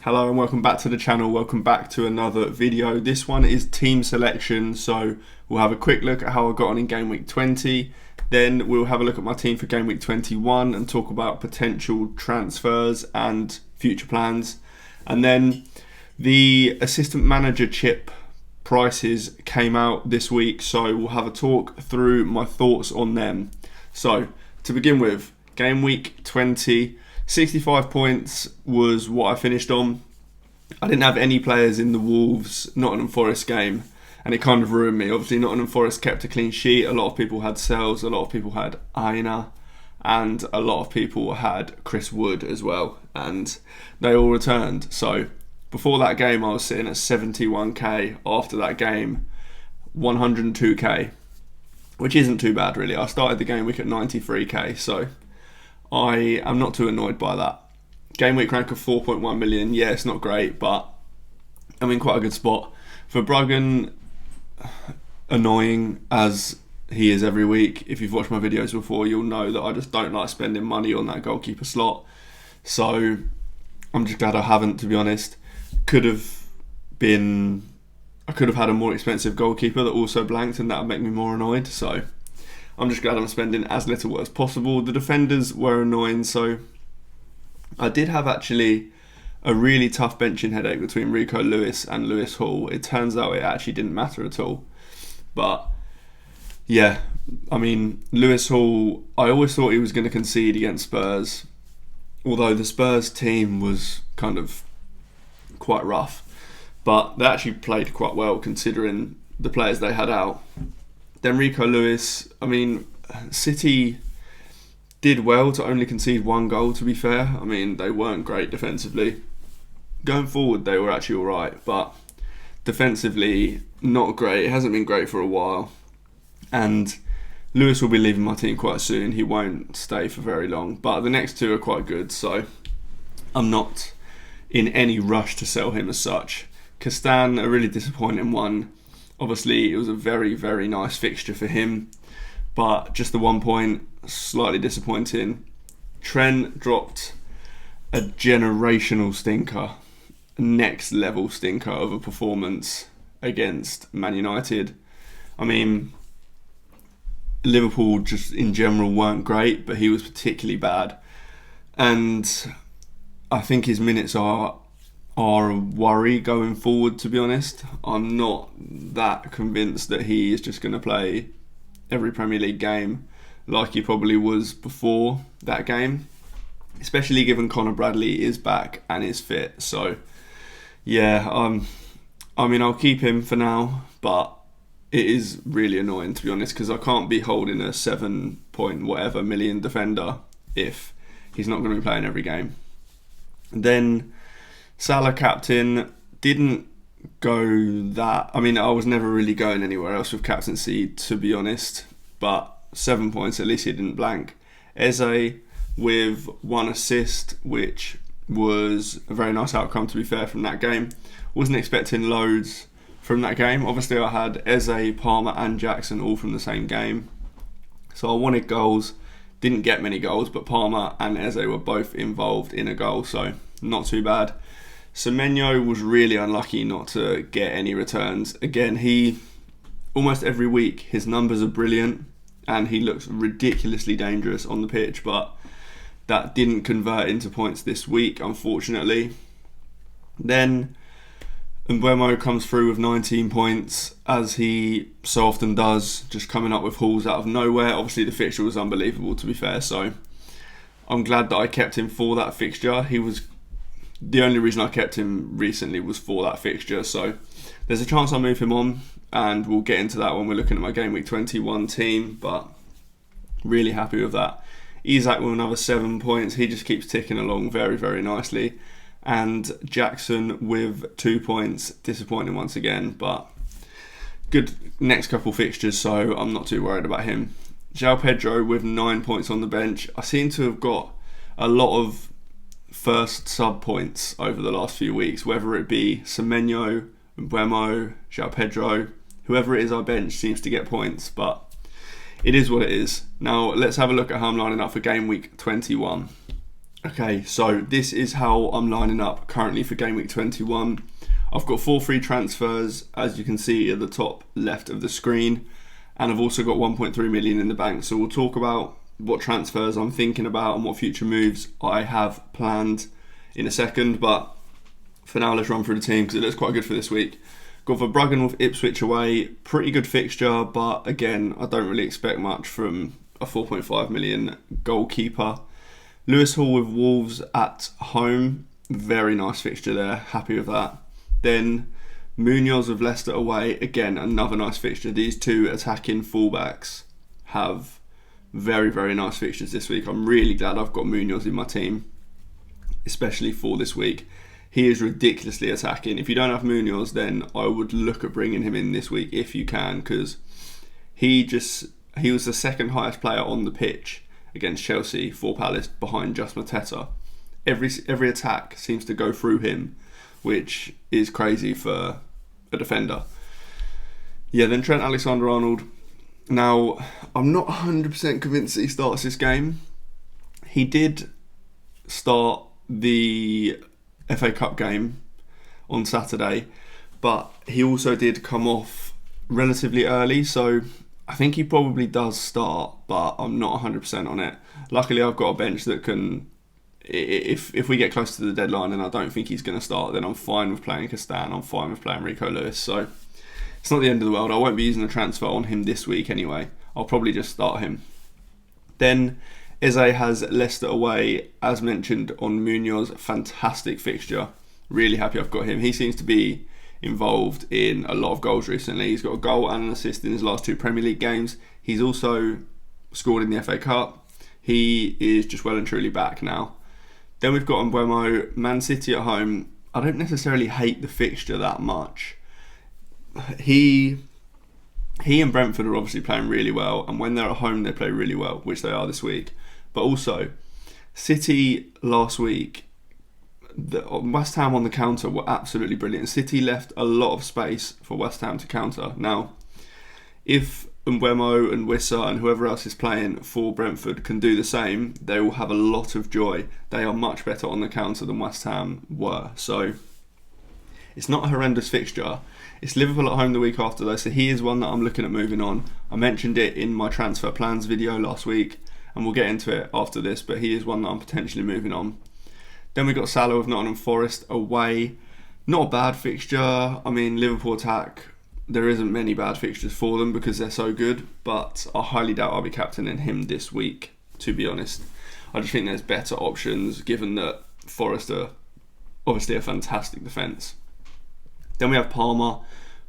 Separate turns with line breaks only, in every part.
Hello and welcome back to the channel. Welcome back to another video. This one is team selection, so we'll have a quick look at how I got on in game week 20. Then we'll have a look at my team for game week 21 and talk about potential transfers and future plans. And then the assistant manager chip prices came out this week, so we'll have a talk through my thoughts on them. So to begin with, game week 20, 65 points was what I finished on. I didn't have any players in the Wolves Nottingham Forest game, and it kind of ruined me. Obviously Nottingham Forest kept a clean sheet. A lot of people had Sells, a lot of people had Aina, and a lot of people had Chris Wood as well, and they all returned. So before that game I was sitting at 71k. After that game 102k, which isn't too bad really. I started the game week at 93k, so I am not too annoyed by that. Game week rank of 4.1 million. Yeah, it's not great, but I'm in quite a good spot. For Bruggen, annoying as he is every week. If you've watched my videos before, you'll know that I just don't like spending money on that goalkeeper slot. So I'm just glad I haven't, to be honest. I could have had a more expensive goalkeeper that also blanked, and that would make me more annoyed. So I'm just glad I'm spending as little as possible. The defenders were annoying, so I did have actually a really tough benching headache between Rico Lewis and Lewis Hall. It turns out it actually didn't matter at all. But yeah, I mean, Lewis Hall, I always thought he was going to concede against Spurs, although the Spurs team was kind of quite rough. But they actually played quite well considering the players they had out. Then Rico Lewis, I mean, City did well to only concede one goal, to be fair. I mean, they weren't great defensively. Going forward, they were actually alright, but defensively, not great. It hasn't been great for a while. And Lewis will be leaving my team quite soon. He won't stay for very long, but the next two are quite good, so I'm not in any rush to sell him as such. Castan, a really disappointing one. Obviously, it was a very, very nice fixture for him, but just the 1 point, slightly disappointing. Trent dropped a generational stinker, next level stinker of a performance against Man United. I mean, Liverpool just in general weren't great, but he was particularly bad. And I think his minutes are a worry going forward, to be honest. I'm not that convinced that he is just going to play every Premier League game like he probably was before that game, especially given Conor Bradley is back and is fit. So yeah, I mean, I'll keep him for now, but it is really annoying, to be honest, because I can't be holding a 7 point whatever million defender if he's not going to be playing every game. Then Salah captain, didn't go that. I mean, I was never really going anywhere else with captaincy, to be honest, but 7 points, at least he didn't blank. Eze with 1 assist, which was a very nice outcome, to be fair, from that game. Wasn't expecting loads from that game. Obviously, I had Eze, Palmer and Jackson all from the same game, so I wanted goals. Didn't get many goals, but Palmer and Eze were both involved in a goal, so not too bad. Semenyo was really unlucky not to get any returns. Again, he almost every week, his numbers are brilliant and he looks ridiculously dangerous on the pitch, but that didn't convert into points this week, unfortunately. Then Mbeumo comes through with 19 points, as he so often does, just coming up with hauls out of nowhere. Obviously the fixture was unbelievable, to be fair, so I'm glad that I kept him for that fixture. He was the only reason I kept him recently was for that fixture, so there's a chance I'll move him on, and we'll get into that when we're looking at my Game Week 21 team, but really happy with that. Isak with another 7 points, he just keeps ticking along very, very nicely. And Jackson with 2 points, disappointing once again, but good next couple fixtures, so I'm not too worried about him. João Pedro with 9 points on the bench. I seem to have got a lot of first sub points over the last few weeks, whether it be Semenyo, Mbeumo, João Pedro, whoever it is I bench seems to get points, but it is what it is. Now let's have a look at how I'm lining up for game week 21. Okay, so this is how I'm lining up currently for Gameweek 21. I've got 4 free transfers, as you can see at the top left of the screen, and I've also got 1.3 million in the bank. So we'll talk about what transfers I'm thinking about and what future moves I have planned in a second. But for now, let's run through the team because it looks quite good for this week. Got Verbruggen with Ipswich away, pretty good fixture, but again, I don't really expect much from a 4.5 million goalkeeper. Lewis Hall with Wolves at home, very nice fixture there, happy with that. Then Munoz with Leicester away, again another nice fixture. These two attacking fullbacks have very, very nice fixtures this week. I'm really glad I've got Munoz in my team, especially for this week. He is ridiculously attacking. If you don't have Munoz, then I would look at bringing him in this week if you can, because he was the second highest player on the pitch against Chelsea for Palace, behind just Mateta. Every attack seems to go through him, which is crazy for a defender. Yeah, then Trent Alexander-Arnold. Now, I'm not 100% convinced that he starts this game. He did start the FA Cup game on Saturday, but he also did come off relatively early, so I think he probably does start, but I'm not 100% on it. Luckily, I've got a bench that can, if we get close to the deadline and I don't think he's going to start, then I'm fine with playing Castan, I'm fine with playing Rico Lewis, so it's not the end of the world. I won't be using a transfer on him this week anyway. I'll probably just start him. Then Eze has Leicester away, as mentioned on Munoz, fantastic fixture. Really happy I've got him. He seems to be involved in a lot of goals recently. He's got a goal and an assist in his last 2 Premier League games. He's also scored in the FA Cup. He is just well and truly back now. Then we've got Mbeumo, Man City at home. I don't necessarily hate the fixture that much. He and Brentford are obviously playing really well, and when they're at home they play really well, which they are this week. But also, City last week, West Ham on the counter were absolutely brilliant. City left a lot of space for West Ham to counter. Now, if Mbeumo and Wissa and whoever else is playing for Brentford can do the same, they will have a lot of joy. They are much better on the counter than West Ham were. So it's not a horrendous fixture. It's Liverpool at home the week after though, so he is one that I'm looking at moving on. I mentioned it in my transfer plans video last week, and we'll get into it after this, but he is one that I'm potentially moving on. Then we got Salah with Nottingham Forest away. Not a bad fixture. I mean, Liverpool attack, there isn't many bad fixtures for them because they're so good, but I highly doubt I'll be captaining him this week, to be honest. I just think there's better options, given that Forest are obviously a fantastic defence. Then we have Palmer.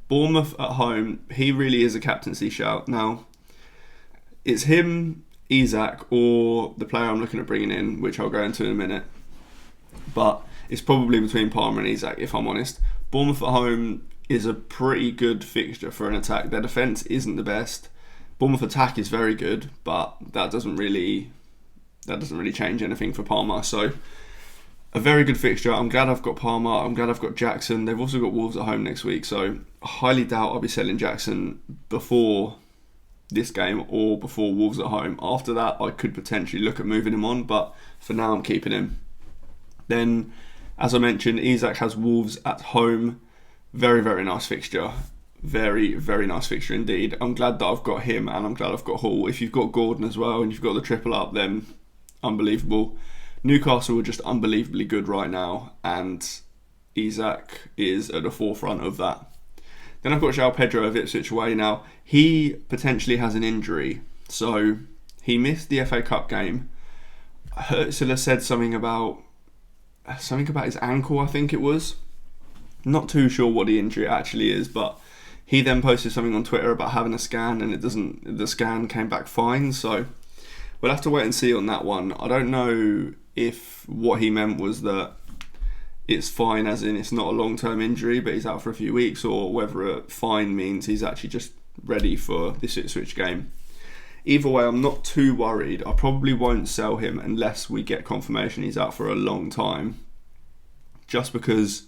Bournemouth at home. He really is a captaincy shout. Now, it's him, Isak, or the player I'm looking at bringing in, which I'll go into in a minute. But it's probably between Palmer and Isak, if I'm honest. Bournemouth at home is a pretty good fixture for an attack. Their defence isn't the best. Bournemouth attack is very good, but that doesn't really change anything for Palmer. So a very good fixture. I'm glad I've got Palmer. I'm glad I've got Jackson. They've also got Wolves at home next week, so I highly doubt I'll be selling Jackson before this game or before Wolves at home. After that, I could potentially look at moving him on, but for now I'm keeping him. Then, as I mentioned, Isak has Wolves at home. Very, very nice fixture. Very, very nice fixture indeed. I'm glad that I've got him and I'm glad I've got Hall. If you've got Gordon as well and you've got the triple up, then unbelievable. Newcastle are just unbelievably good right now, and Isak is at the forefront of that. Then I've got João Pedro of Ipswich away. Now, he potentially has an injury, so he missed the FA Cup game. Ursula said something about his ankle, I think it was. Not too sure what the injury actually is, but he then posted something on Twitter about having a scan, and the scan came back fine, so we'll have to wait and see on that one. I don't know if what he meant was that it's fine as in it's not a long-term injury but he's out for a few weeks, or whether a fine means he's actually just ready for this Ipswich game. Either way, I'm not too worried. I probably won't sell him unless we get confirmation he's out for a long time, just because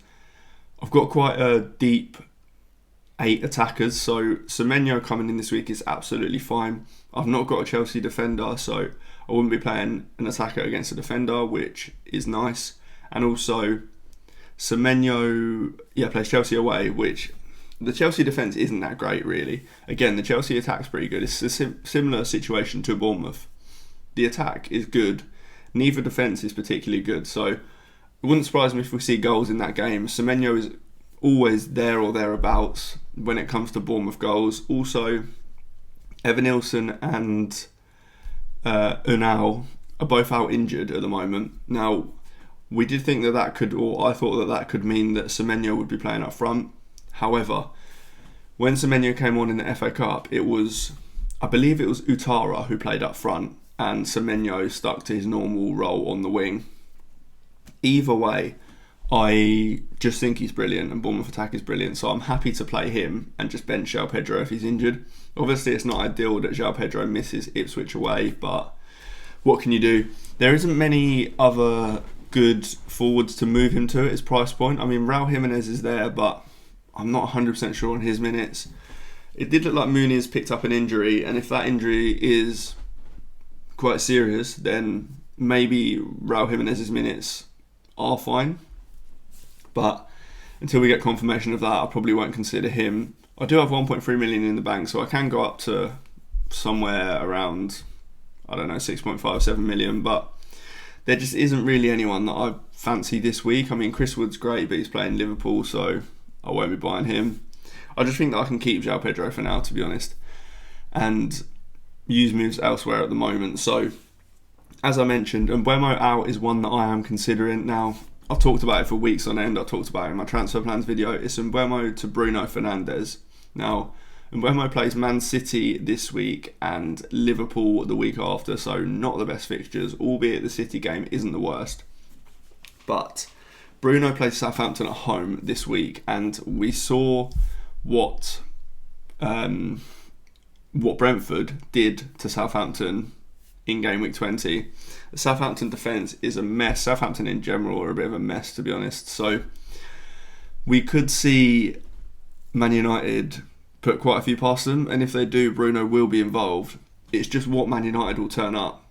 I've got quite a deep 8 attackers. So Semenyo coming in this week is absolutely fine. I've not got a Chelsea defender, so I wouldn't be playing an attacker against a defender, which is nice. And also Semenyo, plays Chelsea away, which the Chelsea defence isn't that great really. Again, the Chelsea attack's pretty good. It's a similar situation to Bournemouth. The attack is good. Neither defence is particularly good, so it wouldn't surprise me if we see goals in that game. Semenyo is always there or thereabouts when it comes to Bournemouth goals. Also, Evanilson and Unal are both out injured at the moment. Now, we did think that could, or I thought that could mean that Semenyo would be playing up front. However, when Semenyo came on in the FA Cup, I believe it was Utara who played up front, and Semenyo stuck to his normal role on the wing. Either way, I just think he's brilliant, and Bournemouth attack is brilliant, so I'm happy to play him and just bench João Pedro if he's injured. Obviously, it's not ideal that João Pedro misses Ipswich away, but what can you do? There isn't many other good forwards to move him to at his price point. I mean, Raul Jimenez is there, but I'm not 100% sure on his minutes. It did look like Muniz picked up an injury, and if that injury is quite serious, then maybe Raul Jimenez's minutes are fine. But until we get confirmation of that, I probably won't consider him. I do have 1.3 million in the bank, so I can go up to somewhere around, 6.57 million, but there just isn't really anyone that I fancy this week. I mean, Chris Wood's great, but he's playing Liverpool, so I won't be buying him. I just think that I can keep João Pedro for now, to be honest, and use moves elsewhere at the moment. So, as I mentioned, Mbeumo out is one that I am considering. Now, I've talked about it for weeks on end. I talked about it in my transfer plans video. It's Mbeumo to Bruno Fernandes. Now, Mbeumo plays Man City this week and Liverpool the week after, so not the best fixtures, albeit the City game isn't the worst. But Bruno plays Southampton at home this week, and we saw what Brentford did to Southampton in Gameweek 20. The Southampton defence is a mess. Southampton in general are a bit of a mess, to be honest. So we could see Man United put quite a few past them, and if they do, Bruno will be involved. It's just what Man United will turn up.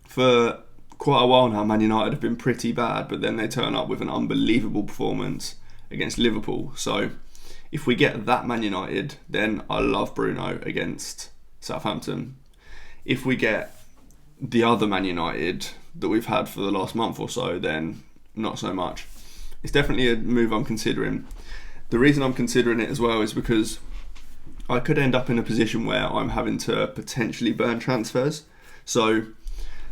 For quite a while now, Man United have been pretty bad, but then they turn up with an unbelievable performance against Liverpool. So if we get that Man United, then I love Bruno against Southampton. If we get the other Man United that we've had for the last month or so, then not so much. It's definitely a move I'm considering. The reason I'm considering it as well is because I could end up in a position where I'm having to potentially burn transfers. So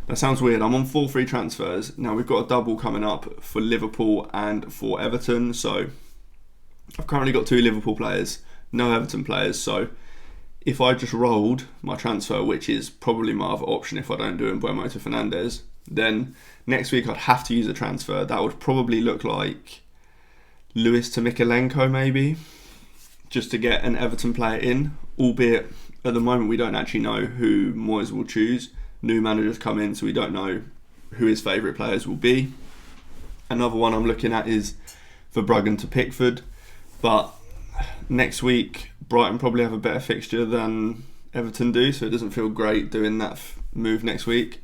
that sounds weird. I'm on 4 free transfers. Now we've got a double coming up for Liverpool and for Everton. So I've currently got 2 Liverpool players, no Everton players. So if I just rolled my transfer, which is probably my other option if I don't do Mbeumo to Fernandes, then next week I'd have to use a transfer. That would probably look like Lewis to Mikalenko maybe, just to get an Everton player in, albeit at the moment we don't actually know who Moyes will choose. New managers come in, so we don't know who his favourite players will be. Another one I'm looking at is Verbruggen to Pickford, but next week Brighton probably have a better fixture than Everton do, so it doesn't feel great doing that move next week.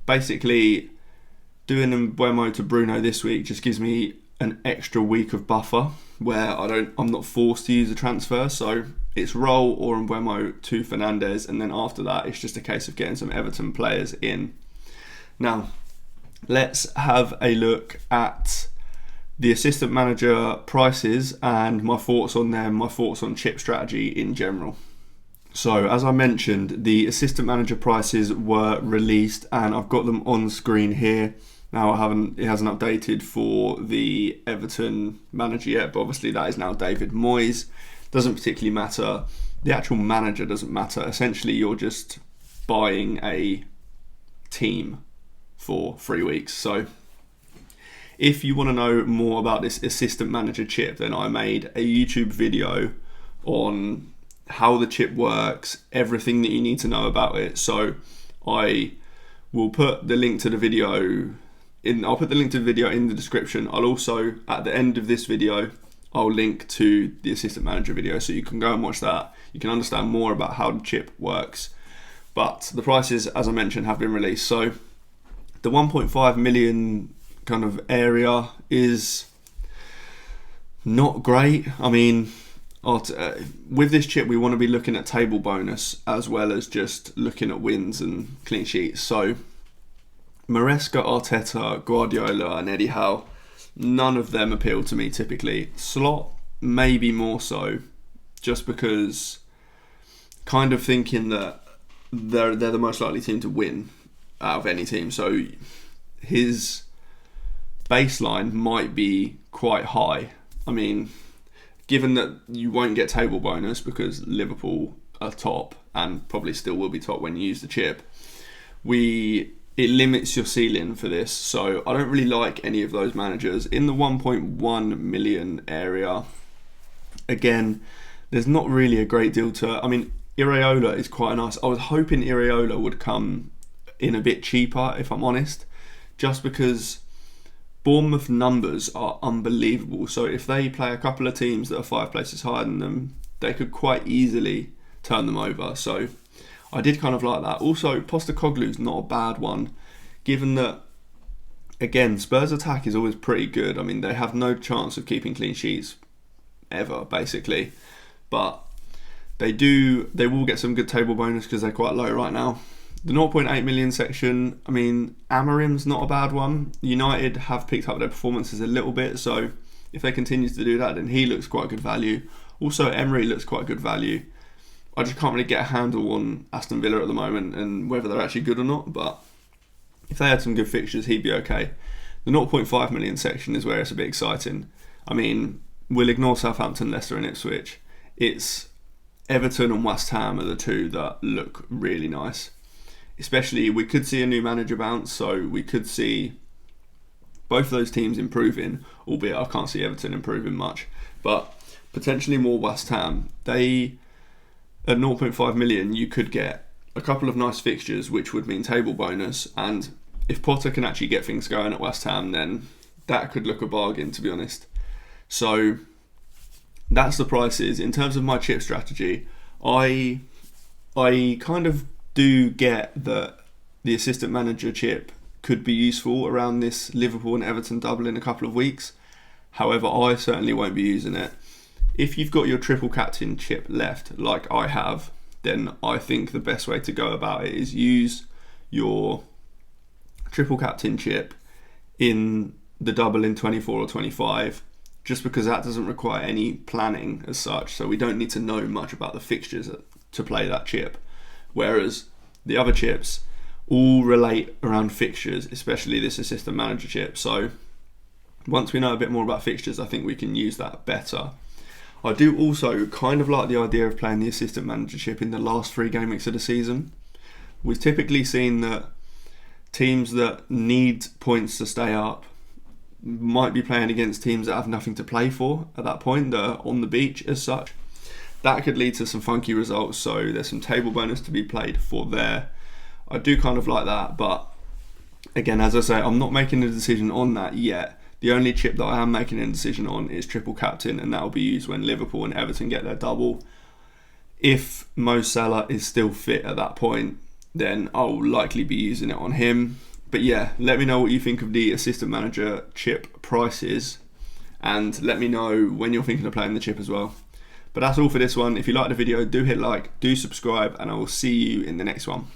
Basically, doing Mbeumo to Bruno this week just gives me an extra week of buffer where I'm not forced to use a transfer. So it's Roll or Mbeumo to Fernandes, and then after that it's just a case of getting some Everton players in. Now, let's have a look at the assistant manager prices and my thoughts on them, my thoughts on chip strategy in general. So as I mentioned, the assistant manager prices were released and I've got them on screen here. Now it hasn't updated for the Everton manager yet, but obviously that is now David Moyes. Doesn't particularly matter. The actual manager doesn't matter. Essentially, you're just buying a team for 3 weeks. So if you want to know more about this assistant manager chip, then I made a YouTube video on how the chip works, everything that you need to know about it. So I will put the link to the video I'll put the link to the video in the description. I'll also, at the end of this video, I'll link to the assistant manager video so you can go and watch that. You can understand more about how the chip works. But the prices, as I mentioned, have been released. So the 1.5 million kind of area is not great. I mean, with this chip, we want to be looking at table bonus as well as just looking at wins and clean sheets. So Maresca, Arteta, Guardiola and Eddie Howe, none of them appeal to me typically. Slot, maybe more so, just because kind of thinking that they're the most likely team to win out of any team. So his baseline might be quite high. I mean, given that you won't get table bonus because Liverpool are top and probably still will be top when you use the chip, it limits your ceiling for this. So I don't really like any of those managers. In the 1.1 million area, again, there's not really a great deal to... I mean, Iraola is quite nice. I was hoping Iraola would come in a bit cheaper, if I'm honest, just because Bournemouth numbers are unbelievable. So if they play a couple of teams that are 5 places higher than them, they could quite easily turn them over. So I did kind of like that. Also, Postecoglou's not a bad one, given that, again, Spurs' attack is always pretty good. I mean, they have no chance of keeping clean sheets ever, basically. But they will get some good table bonus because they're quite low right now. The 0.8 million section, I mean, Amarim's not a bad one. United have picked up their performances a little bit, so if they continue to do that, then he looks quite good value. Also, Emery looks quite good value. I just can't really get a handle on Aston Villa at the moment and whether they're actually good or not, but if they had some good fixtures, he'd be okay. The 0.5 million section is where it's a bit exciting. I mean, we'll ignore Southampton, Leicester and Ipswich. It's Everton and West Ham are the two that look really nice. Especially, we could see a new manager bounce, so we could see both of those teams improving, albeit I can't see Everton improving much, but potentially more West Ham. At 0.5 million, you could get a couple of nice fixtures, which would mean table bonus, and if Potter can actually get things going at West Ham, then that could look a bargain, to be honest. So that's the prices. In terms of my chip strategy, I kind of do get that the assistant manager chip could be useful around this Liverpool and Everton double in a couple of weeks. However, I certainly won't be using it. If you've got your triple captain chip left, like I have, then I think the best way to go about it is use your triple captain chip in the double in 24 or 25, just because that doesn't require any planning as such, so we don't need to know much about the fixtures to play that chip. Whereas the other chips all relate around fixtures, especially this assistant manager chip. So once we know a bit more about fixtures, I think we can use that better. I do also kind of like the idea of playing the assistant manager chip in the last 3 game weeks of the season. We've typically seen that teams that need points to stay up might be playing against teams that have nothing to play for at that point, that are on the beach as such. That could lead to some funky results, so there's some table bonus to be played for there. I do kind of like that, but again, as I say, I'm not making a decision on that yet. The only chip that I am making a decision on is triple captain, and that will be used when Liverpool and Everton get their double. If Mo Salah is still fit at that point, then I'll likely be using it on him. But yeah, let me know what you think of the assistant manager chip prices, and let me know when you're thinking of playing the chip as well. But that's all for this one. If you liked the video, do hit like, do subscribe, and I will see you in the next one.